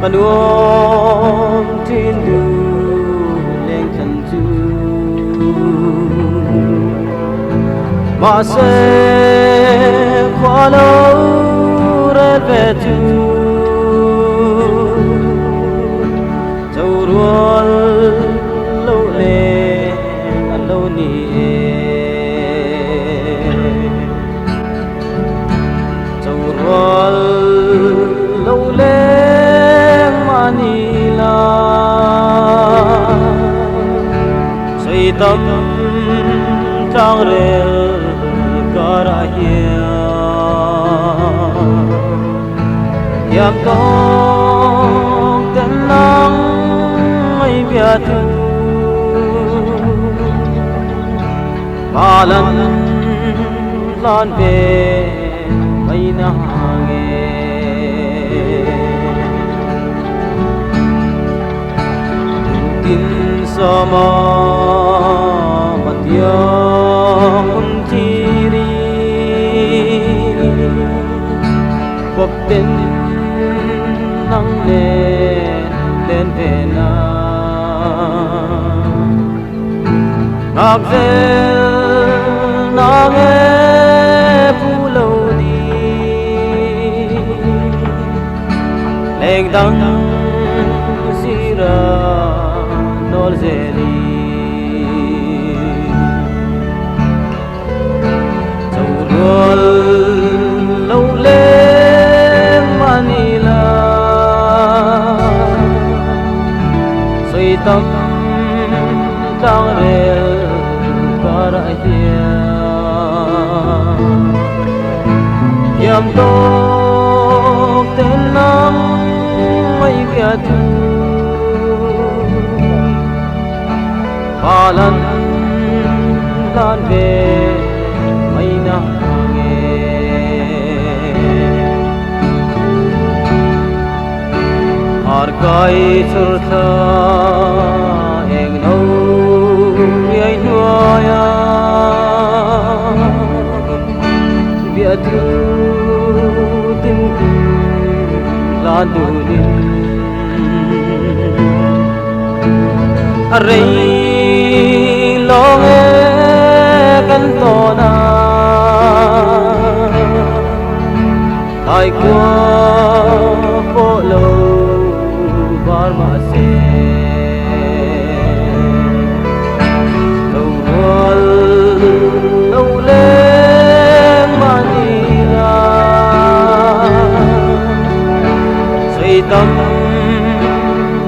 มันวงที่ดูเล่งขันจูมาเสควาโลเรเวจูเจ้ารัวโลเลโลนีเจ้ารัวโลเลtâm trang rel karahia yam tong ten nang mai biatu balan lan be mai na nge tin sama yang kiri kopten nang len pena ngakzel nange pulodi leng dang sira nol zeli lâu lên Manila suy tâm trang rel karahia yam tok tên nang mai biatu balan lan be mai na Arkai surta eng no yai nuaya biatu tim ladunin arei longe cantona tai qua polo farmasi tawal lawle Manila saitam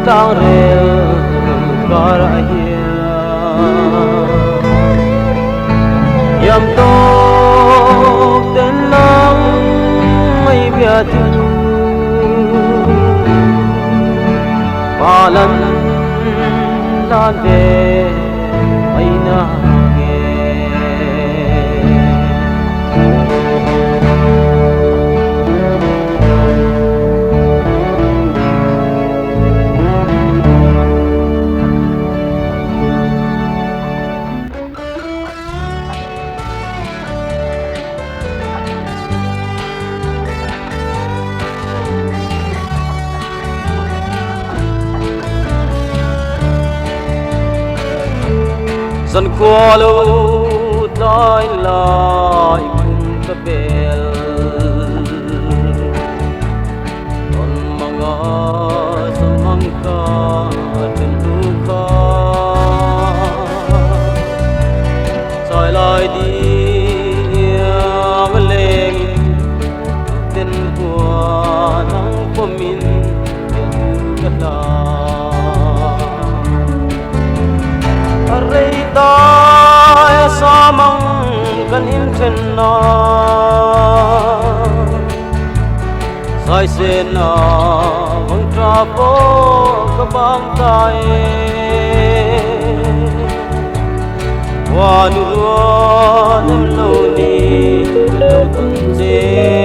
tang rel karahia yam tok ten nang mai biatu balan lan be mai na nge dân khoa lô nói lại cùng các bèl còn mà ngõ sông măng ca trên tu ca soi lại đi mà lên tên của nắng của mình cất la Rita samang kanin chenna sai sen na bang trapo kabang tai wanu nam lo ni lo tun je